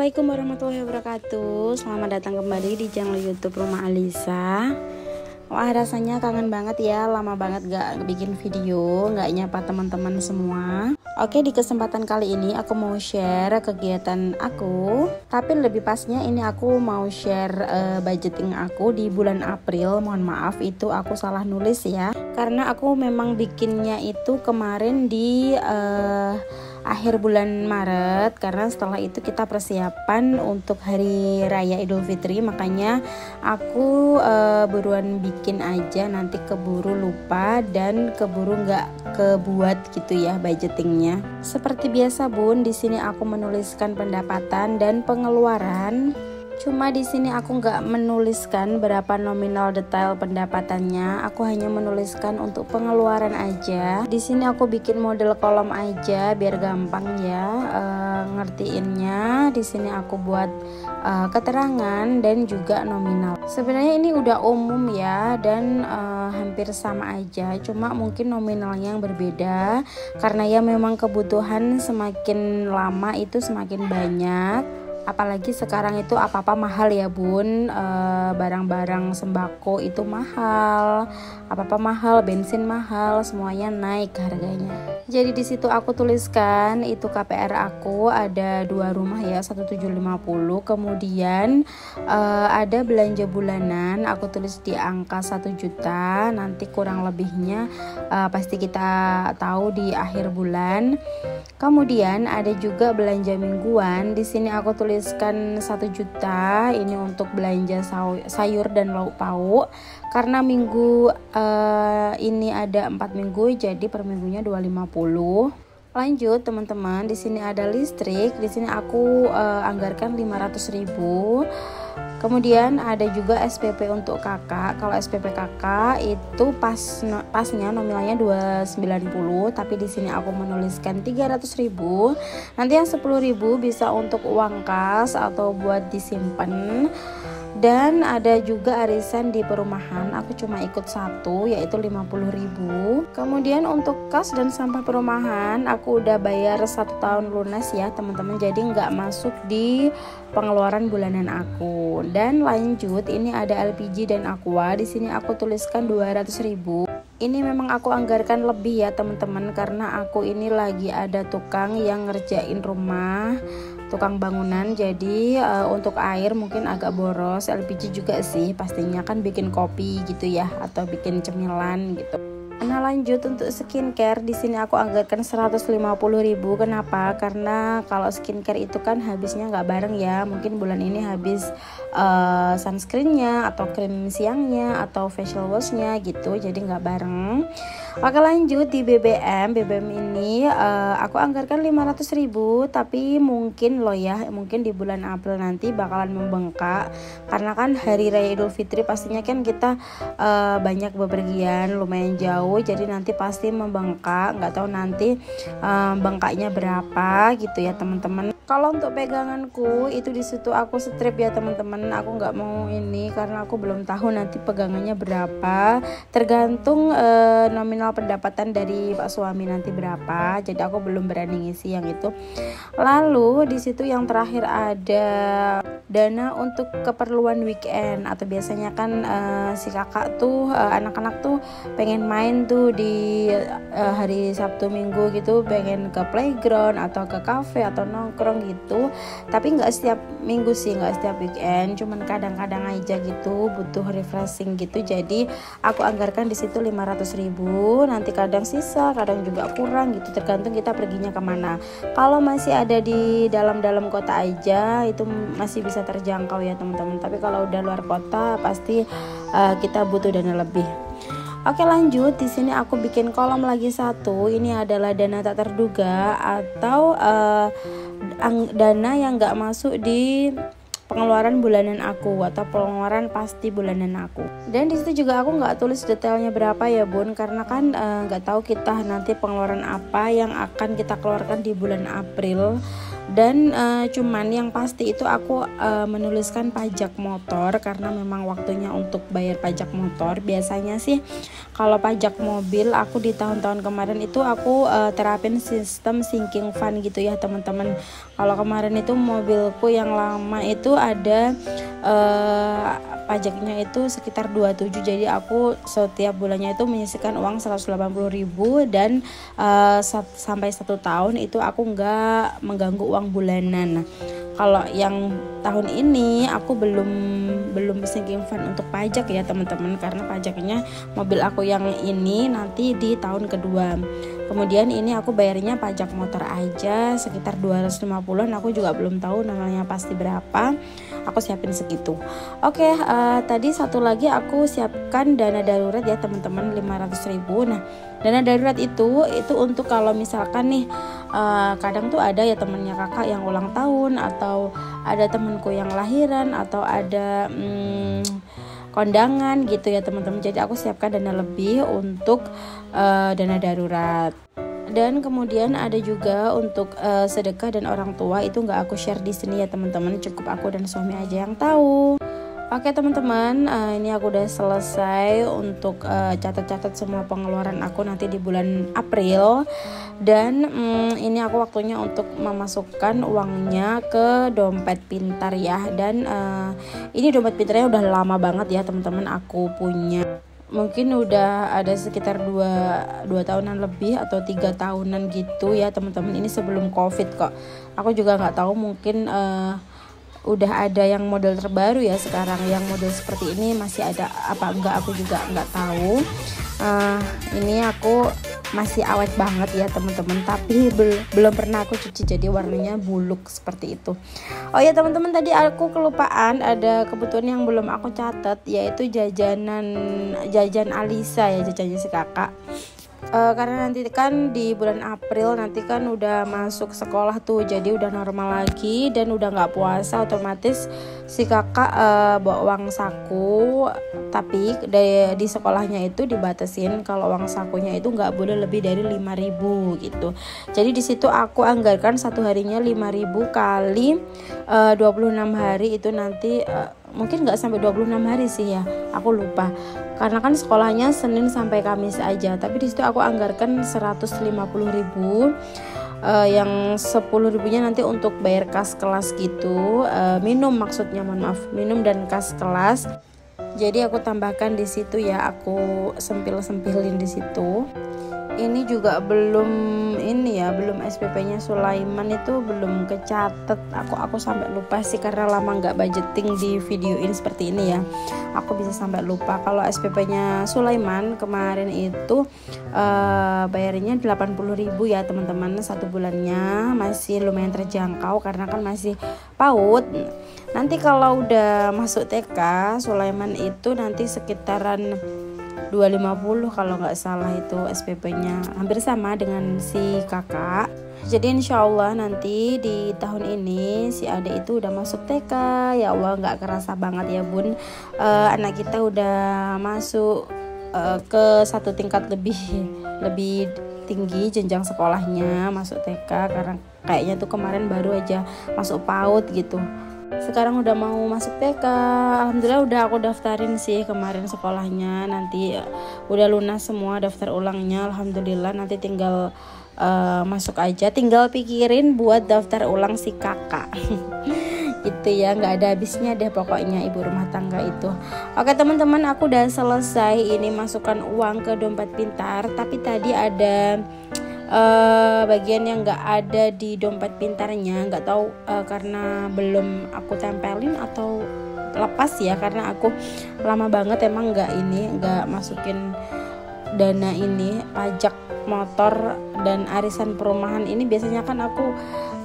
Assalamualaikum warahmatullahi wabarakatuh. Selamat datang kembali di channel YouTube Rumah Alisa. Wah, rasanya kangen banget ya, lama banget gak bikin video, gak nyapa teman-teman semua. Oke, di kesempatan kali ini aku mau share kegiatan aku. Tapi lebih pasnya ini aku mau share budgeting aku di bulan April. Mohon maaf itu aku salah nulis ya, karena aku memang bikinnya itu kemarin di akhir bulan Maret, karena setelah itu kita persiapan untuk hari raya Idul Fitri. Makanya aku buruan bikin aja, nanti keburu lupa dan keburu nggak kebuat gitu ya budgetingnya. Seperti biasa bun, di sini aku menuliskan pendapatan dan pengeluaran. Cuma di sini aku nggak menuliskan berapa nominal detail pendapatannya. Aku hanya menuliskan untuk pengeluaran aja. Di sini aku bikin model kolom aja biar gampang ya ngertiinnya. Di sini aku buat keterangan dan juga nominal. Sebenarnya ini udah umum ya dan hampir sama aja. Cuma mungkin nominalnya yang berbeda karena ya memang kebutuhan semakin lama itu semakin banyak. Apalagi sekarang itu apa-apa mahal ya bun, barang-barang sembako itu mahal, apa-apa mahal, bensin mahal, semuanya naik harganya. Jadi di situ aku tuliskan itu KPR aku ada 2 rumah ya, 1750. Kemudian ada belanja bulanan, aku tulis di angka 1 juta. Nanti kurang lebihnya pasti kita tahu di akhir bulan. Kemudian ada juga belanja mingguan. Di sini aku tuliskan 1 juta. Ini untuk belanja sayur dan lauk pauk. Karena minggu ini ada 4 minggu, jadi per minggunya 250. Lanjut teman-teman, di sini ada listrik. Di sini aku anggarkan 500.000. Kemudian ada juga SPP untuk kakak. Kalau SPP kakak itu pasnya nominalnya 290, tapi di sini aku menuliskan 300.000. Nanti yang 10.000 bisa untuk uang kas atau buat disimpan. Dan ada juga arisan di perumahan, aku cuma ikut 1 yaitu 50.000. Kemudian untuk kas dan sampah perumahan aku udah bayar 1 tahun lunas ya teman-teman, jadi nggak masuk di pengeluaran bulanan aku. Dan lanjut ini ada LPG dan Aqua. Di sini aku tuliskan 200.000. Ini memang aku anggarkan lebih ya teman-teman, karena aku ini lagi ada tukang yang ngerjain rumah, tukang bangunan. Jadi untuk air mungkin agak boros, LPG juga sih pastinya kan bikin kopi gitu ya, atau bikin cemilan gitu. Nah lanjut untuk skincare, di sini aku anggarkan 150.000. Kenapa? Karena kalau skincare itu kan habisnya nggak bareng ya. Mungkin bulan ini habis sunscreennya atau krim siangnya atau facial washnya gitu, jadi nggak bareng. Oke lanjut di BBM ini aku anggarkan 500.000, tapi mungkin loh ya, mungkin di bulan April nanti bakalan membengkak karena kan hari raya Idul Fitri pastinya kan kita banyak bepergian lumayan jauh, jadi nanti pasti membengkak. Nggak tahu nanti bengkaknya berapa gitu ya teman-teman. Kalau untuk peganganku itu di situ aku strip ya teman-teman. Aku nggak mau ini karena aku belum tahu nanti pegangannya berapa. Tergantung nominal pendapatan dari Pak suami nanti berapa. Jadi aku belum berani ngisi yang itu. Lalu di situ yang terakhir ada dana untuk keperluan weekend, atau biasanya kan si kakak tuh anak-anak tuh pengen main tuh di hari Sabtu Minggu gitu, pengen ke playground atau ke cafe atau nongkrong gitu. Tapi nggak setiap minggu sih, nggak setiap weekend, cuman kadang-kadang aja gitu butuh refreshing gitu. Jadi aku anggarkan di situ 500.000. Nanti kadang sisa, kadang juga kurang gitu, tergantung kita perginya kemana. Kalau masih ada di dalam kota aja itu masih bisa terjangkau ya teman-teman. Tapi kalau udah luar kota pasti kita butuh dana lebih. Oke lanjut, di sini aku bikin kolom lagi 1. Ini adalah dana tak terduga atau dana yang nggak masuk di pengeluaran bulanan aku atau pengeluaran pasti bulanan aku. Dan di situ juga aku nggak tulis detailnya berapa ya bun, karena kan nggak tahu kita nanti pengeluaran apa yang akan kita keluarkan di bulan April. Dan cuman yang pasti itu aku menuliskan pajak motor karena memang waktunya untuk bayar pajak motor. Biasanya sih kalau pajak mobil aku di tahun-tahun kemarin itu aku terapin sistem sinking fund gitu ya teman-teman. Kalau kemarin itu mobilku yang lama itu ada pajaknya itu sekitar 27, jadi aku setiap bulannya itu menyisihkan uang 180.000 dan sampai 1 tahun itu aku nggak mengganggu uang bulanan. Nah, kalau yang tahun ini aku belum sinking fund untuk pajak ya teman-teman, karena pajaknya mobil aku yang ini nanti di tahun kedua. Kemudian ini aku bayarnya pajak motor aja sekitar 250-an, aku juga belum tahu namanya pasti berapa. Aku siapin segitu. Oke, tadi satu lagi aku siapkan dana darurat ya teman-teman, 500.000. Nah, dana darurat itu untuk kalau misalkan nih kadang tuh ada ya temennya kakak yang ulang tahun, atau ada temenku yang lahiran, atau ada kondangan gitu ya teman-teman. Jadi aku siapkan dana lebih untuk dana darurat. Dan kemudian ada juga untuk sedekah dan orang tua, itu nggak aku share di sini ya teman-teman, cukup aku dan suami aja yang tahu. Oke teman-teman, ini aku udah selesai untuk catat-catat semua pengeluaran aku nanti di bulan April. Dan ini aku waktunya untuk memasukkan uangnya ke dompet pintar ya. Dan ini dompet pintarnya udah lama banget ya teman-teman aku punya. Mungkin udah ada sekitar 2 tahunan lebih atau 3 tahunan gitu ya teman-teman. Ini sebelum COVID kok. Aku juga nggak tahu, mungkin udah ada yang model terbaru ya sekarang. Yang model seperti ini masih ada apa enggak aku juga nggak tahu. Ini aku masih awet banget ya teman-teman, tapi belum pernah aku cuci, jadi warnanya buluk seperti itu. Oh ya teman-teman, tadi aku kelupaan ada kebutuhan yang belum aku catat, yaitu jajan Alisa ya, jajannya si kakak. Karena nanti kan di bulan April nanti kan udah masuk sekolah tuh, jadi udah normal lagi dan udah nggak puasa, otomatis si kakak bawa uang saku, tapi di sekolahnya itu dibatasin kalau uang sakunya itu nggak boleh lebih dari 5.000 gitu. Jadi di situ aku anggarkan satu harinya 5.000 kali 26 hari itu nanti mungkin nggak sampai 26 hari sih ya, aku lupa karena kan sekolahnya Senin sampai Kamis aja. Tapi di situ aku anggarkan 150.000, yang 10.000-nya nanti untuk bayar kas kelas gitu, minum maksudnya, mohon maaf, minum dan kas kelas. Jadi aku tambahkan di situ ya, aku sempilin di situ. Ini juga belum SPP-nya Sulaiman itu belum kecatet. Aku sampai lupa sih karena lama nggak budgeting di videoin seperti ini ya. Aku bisa sampai lupa. Kalau SPP-nya Sulaiman kemarin itu bayarnya 80.000 ya teman-teman, 1 bulannya masih lumayan terjangkau karena kan masih PAUD. Nanti kalau udah masuk TK Sulaiman itu nanti sekitaran 250 kalau nggak salah itu SPP-nya, hampir sama dengan si kakak. Jadi insya Allah nanti di tahun ini si Ade itu udah masuk TK. Ya Allah, nggak kerasa banget ya bun, anak kita udah masuk ke satu tingkat lebih tinggi jenjang sekolahnya, masuk TK, karena kayaknya tuh kemarin baru aja masuk PAUD gitu. Sekarang udah mau masuk TK. Alhamdulillah udah aku daftarin sih kemarin sekolahnya. Nanti udah lunas semua daftar ulangnya. Alhamdulillah nanti tinggal masuk aja. Tinggal pikirin buat daftar ulang si kakak. Gitu ya, nggak ada habisnya deh pokoknya ibu rumah tangga itu. Oke teman-teman, aku udah selesai ini masukkan uang ke dompet pintar. Tapi tadi ada bagian yang nggak ada di dompet pintarnya, nggak tahu karena belum aku tempelin atau lepas ya, karena aku lama banget emang nggak masukin dana ini pajak motor dan arisan perumahan ini. Biasanya kan aku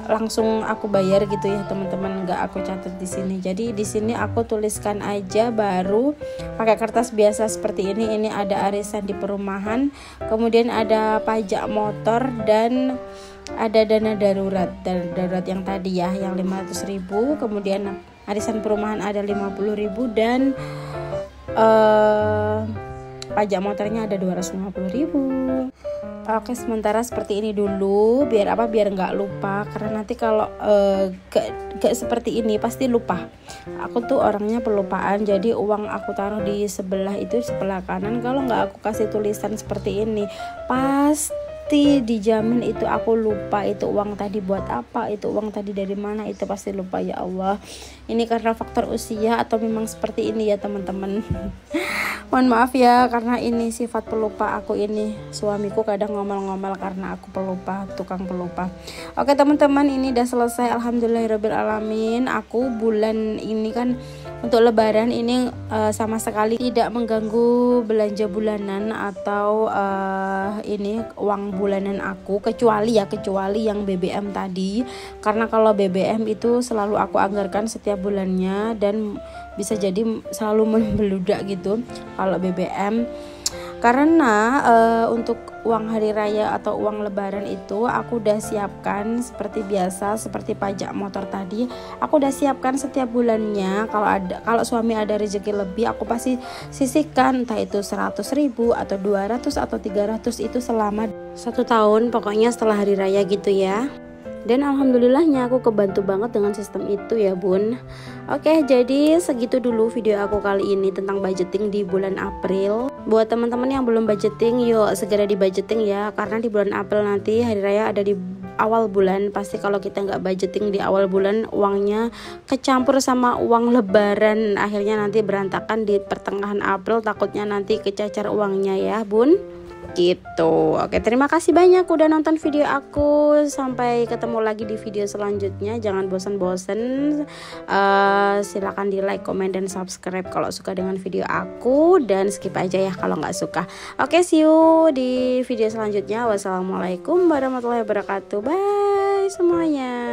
langsung aku bayar gitu ya teman-teman, nggak aku catat di sini. Jadi di sini aku tuliskan aja, baru pakai kertas biasa seperti ini. Ini ada arisan di perumahan, kemudian ada pajak motor, dan ada dana darurat yang tadi ya, yang 500.000. Kemudian arisan perumahan ada 50.000 dan pajak motornya ada 250.000. Oke, sementara seperti ini dulu, biar nggak lupa, karena nanti kalau gak seperti ini pasti lupa. Aku tuh orangnya pelupaan, jadi uang aku taruh di sebelah itu, sebelah kanan. Kalau nggak aku kasih tulisan seperti ini, pasti dijamin itu aku lupa, itu uang tadi buat apa, itu uang tadi dari mana, itu pasti lupa. Ya Allah, ini karena faktor usia atau memang seperti ini ya teman-teman. Mohon maaf ya, karena ini sifat pelupa aku ini. Suamiku kadang ngomel-ngomel karena aku pelupa, tukang pelupa. Oke teman-teman, ini udah selesai, alhamdulillahirabbil alamin. Aku bulan ini kan untuk lebaran ini sama sekali tidak mengganggu belanja bulanan atau ini uang bulanan aku, kecuali yang BBM tadi. Karena kalau BBM itu selalu aku anggarkan setiap bulannya dan bisa jadi selalu membeludak gitu kalau BBM. Karena untuk uang hari raya atau uang lebaran itu aku udah siapkan seperti biasa, seperti pajak motor tadi aku udah siapkan setiap bulannya. Kalau suami ada rezeki lebih, aku pasti sisihkan, entah itu 100.000 atau 200 atau 300, itu selama 1 tahun pokoknya setelah hari raya gitu ya. Dan alhamdulillahnya aku kebantu banget dengan sistem itu ya bun. Oke, jadi segitu dulu video aku kali ini tentang budgeting di bulan April. Buat teman-teman yang belum budgeting, yuk segera di budgeting ya, karena di bulan April nanti hari raya ada di awal bulan. Pasti kalau kita nggak budgeting di awal bulan, uangnya kecampur sama uang lebaran, akhirnya nanti berantakan di pertengahan April, takutnya nanti kecacar uangnya ya bun. Gitu. Oke, terima kasih banyak udah nonton video aku. Sampai ketemu lagi di video selanjutnya. Jangan bosan-bosan. Silakan di like, komen, dan subscribe kalau suka dengan video aku, dan skip aja ya kalau nggak suka. Oke, see you di video selanjutnya. Wassalamualaikum warahmatullahi wabarakatuh. Bye semuanya.